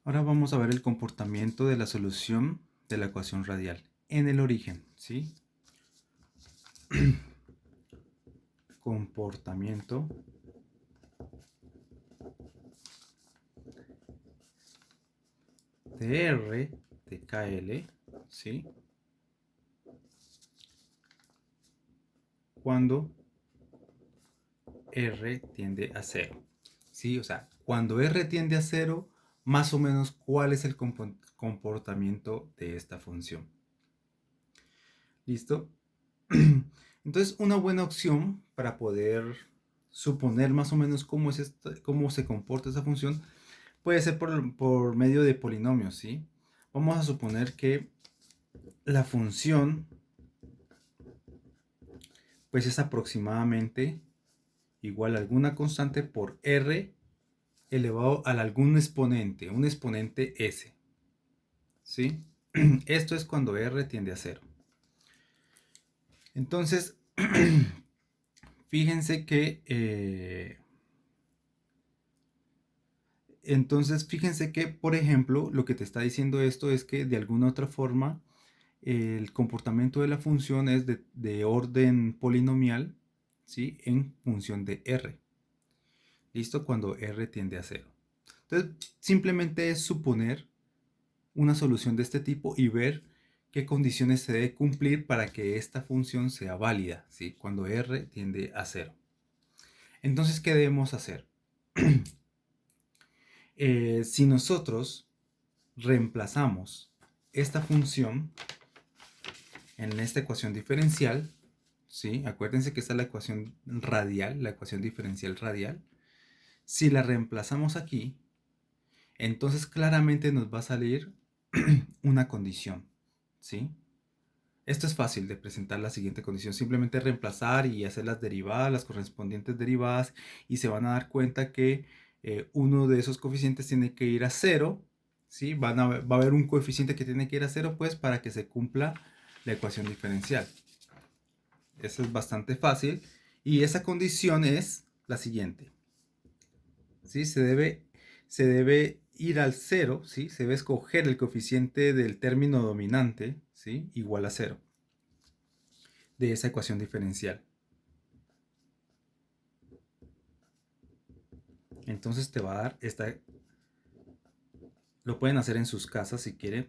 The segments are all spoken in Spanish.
Ahora vamos a ver el comportamiento de la solución de la ecuación radial en el origen, ¿sí? Comportamiento de R de KL, ¿sí? Cuando R tiende a 0, ¿sí? O sea, cuando R tiende a 0, más o menos cuál es el comportamiento de esta función. ¿Listo? Entonces, una buena opción para poder suponer más o menos cómo se comporta esa función puede ser por medio de polinomios, ¿sí? Vamos a suponer que la función pues es aproximadamente igual a alguna constante por r elevado a algún exponente, un exponente s, ¿sí? Esto es cuando r tiende a 0. Entonces, fíjense que por ejemplo, lo que te está diciendo esto es que de alguna otra forma el comportamiento de la función es de orden polinomial, ¿sí? En función de r. ¿Listo? Cuando r tiende a 0. Entonces, simplemente es suponer una solución de este tipo y ver qué condiciones se debe cumplir para que esta función sea válida, ¿sí? Cuando r tiende a 0. Entonces, ¿qué debemos hacer? Si nosotros reemplazamos esta función en esta ecuación diferencial, ¿sí? Acuérdense que esta es la ecuación radial, la ecuación diferencial radial. Si la reemplazamos aquí, entonces claramente nos va a salir una condición, ¿sí? Esto es fácil de presentar la siguiente condición, simplemente reemplazar y hacer las derivadas, las correspondientes derivadas, y se van a dar cuenta que uno de esos coeficientes tiene que ir a 0, ¿sí? Va a haber un coeficiente que tiene que ir a 0, pues, para que se cumpla la ecuación diferencial. Eso es bastante fácil, y esa condición es la siguiente, ¿sí? Se debe ir al 0, ¿sí? Se debe escoger el coeficiente del término dominante, ¿sí? Igual a 0 de esa ecuación diferencial. Entonces te va a dar lo pueden hacer en sus casas si quieren,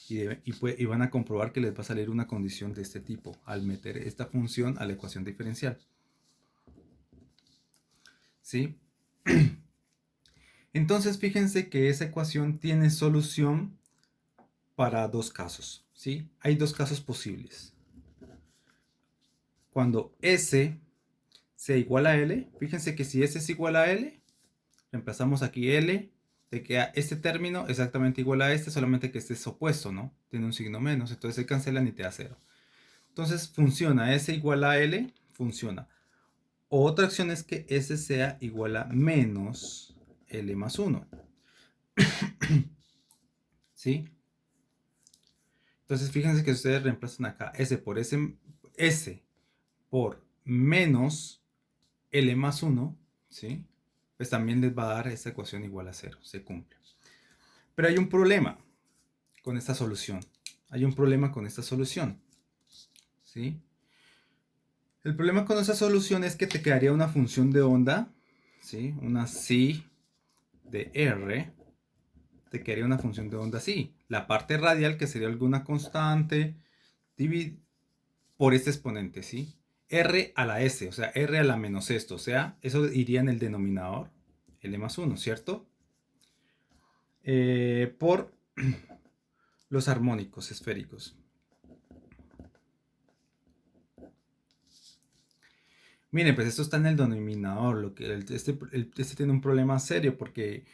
y van a comprobar que les va a salir una condición de este tipo al meter esta función a la ecuación diferencial, ¿sí? Entonces fíjense que esa ecuación tiene solución para dos casos, ¿sí? Hay dos casos posibles. Cuando S sea igual a L, fíjense que si S es igual a L, reemplazamos aquí L, te queda este término exactamente igual a este, solamente que este es opuesto, ¿no? Tiene un signo menos, entonces se cancelan y te da 0. Entonces funciona, S igual a L, funciona. Otra opción es que S sea igual a menos L más 1. ¿Sí? Entonces fíjense que ustedes reemplazan acá S por menos L más 1, ¿sí? Pues también les va a dar esta ecuación igual a 0, se cumple. Pero hay un problema con esta solución. Hay un problema con esta solución, ¿sí? El problema con esa solución es que te quedaría una función de onda, ¿sí? Una psi de R, te quedaría una función de onda así. La parte radial, que sería alguna constante, por este exponente, ¿sí? R a la S, o sea, R a la menos esto, o sea, eso iría en el denominador, L más 1, ¿cierto? Por los armónicos esféricos. Miren, pues esto está en el denominador. Este tiene un problema serio porque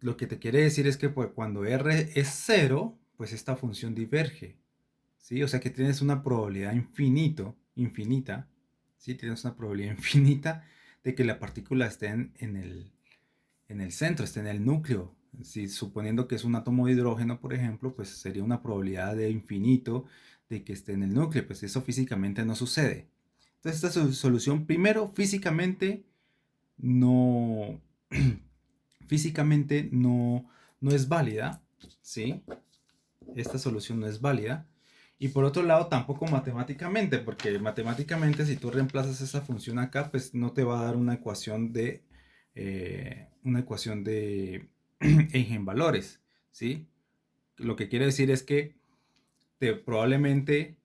lo que te quiere decir es que pues, cuando r es 0, pues esta función diverge, ¿sí? O sea que tienes una probabilidad infinita, ¿sí? Tienes una probabilidad infinita de que la partícula esté en el centro, esté en el núcleo. Si suponiendo que es un átomo de hidrógeno, por ejemplo, pues sería una probabilidad de infinito de que esté en el núcleo. Pues eso físicamente no sucede. Entonces esta solución, primero, físicamente no, físicamente no es válida, ¿sí? Esta solución no es válida. Y por otro lado, tampoco matemáticamente, porque matemáticamente si tú reemplazas esa función acá, pues no te va a dar una ecuación de eigenvalores, ¿sí? Lo que quiere decir es que probablemente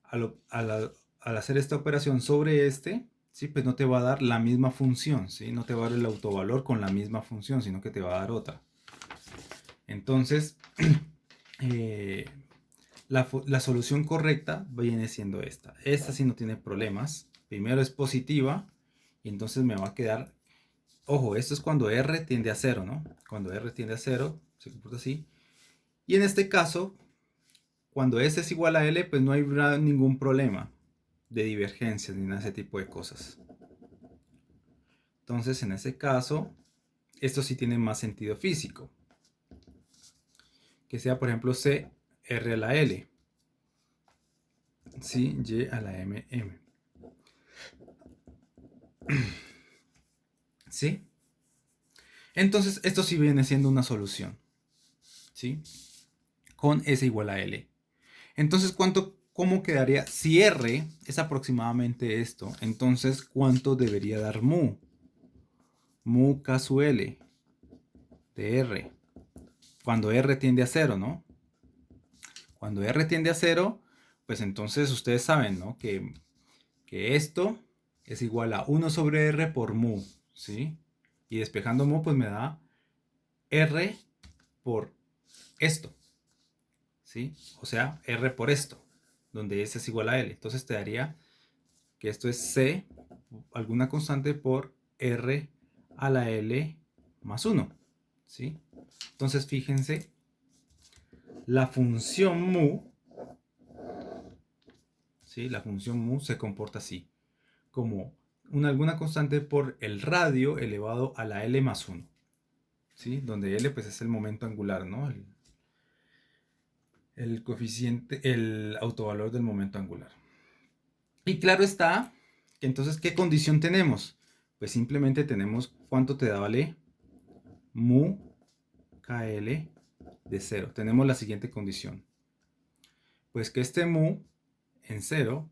al hacer esta operación sobre este, ¿sí? Pues no te va a dar la misma función, ¿sí? No te va a dar el autovalor con la misma función, sino que te va a dar otra. Entonces, la solución correcta viene siendo esta. Esta sí no tiene problemas. Primero es positiva y entonces me va a quedar... Ojo, esto es cuando R tiende a 0, ¿no? Cuando R tiende a 0, se comporta así. Y en este caso, cuando S es igual a L, pues no habrá ningún problema de divergencia ni nada de ese tipo de cosas. Entonces, en ese caso, esto sí tiene más sentido físico. Que sea, por ejemplo, C, R a la L. Sí, Y a la M, M. ¿Sí? Entonces, esto sí viene siendo una solución. ¿Sí? Con S igual a L. Entonces, ¿cómo quedaría? Si R es aproximadamente esto, entonces, ¿cuánto debería dar mu? Mu K su L de R. Cuando R tiende a 0, ¿no? Cuando R tiende a 0, pues entonces ustedes saben, ¿no? Que esto es igual a 1 sobre R por mu, ¿sí? Y despejando mu, pues me da R por esto, ¿sí? O sea, R por esto, donde S es igual a L. Entonces te daría que esto es C, alguna constante por R a la L más 1, ¿sí? Entonces fíjense, la función mu, ¿sí? La función mu se comporta así, como alguna constante por el radio elevado a la L más 1, ¿sí? Donde L pues es el momento angular, ¿no? El coeficiente, el autovalor del momento angular. Y claro está que entonces, ¿qué condición tenemos? Pues simplemente tenemos cuánto te da, ¿vale? Mu KL de 0. Tenemos la siguiente condición. Pues que este mu en 0,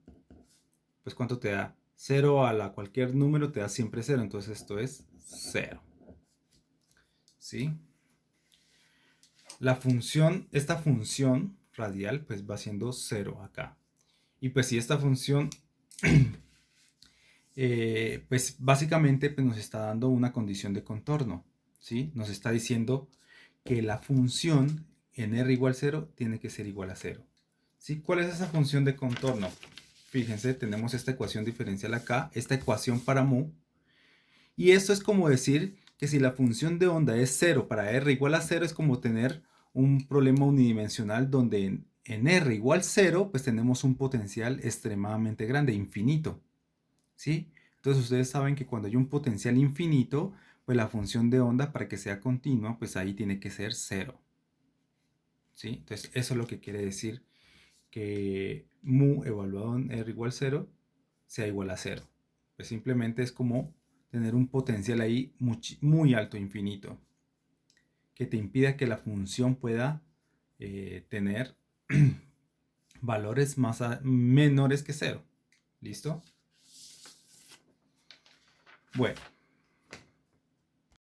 pues ¿cuánto te da? 0 a cualquier número te da siempre 0. Entonces esto es 0. ¿Sí? Esta función radial pues va siendo 0 acá. Y pues si esta función pues básicamente pues, nos está dando una condición de contorno, ¿sí? Nos está diciendo que la función en R igual 0 tiene que ser igual a 0. ¿Sí? ¿Cuál es esa función de contorno? Fíjense, tenemos esta ecuación diferencial acá, esta ecuación para mu, y esto es como decir que si la función de onda es 0 para R igual a 0, es como tener un problema unidimensional donde en R igual 0, pues tenemos un potencial extremadamente grande, infinito. ¿Sí? Entonces ustedes saben que cuando hay un potencial infinito, pues la función de onda para que sea continua, pues ahí tiene que ser 0. ¿Sí? Entonces eso es lo que quiere decir que mu evaluado en R igual 0 sea igual a 0. Pues simplemente es como tener un potencial ahí muy alto, infinito, que te impida que la función pueda tener valores menores que 0. ¿Listo? Bueno,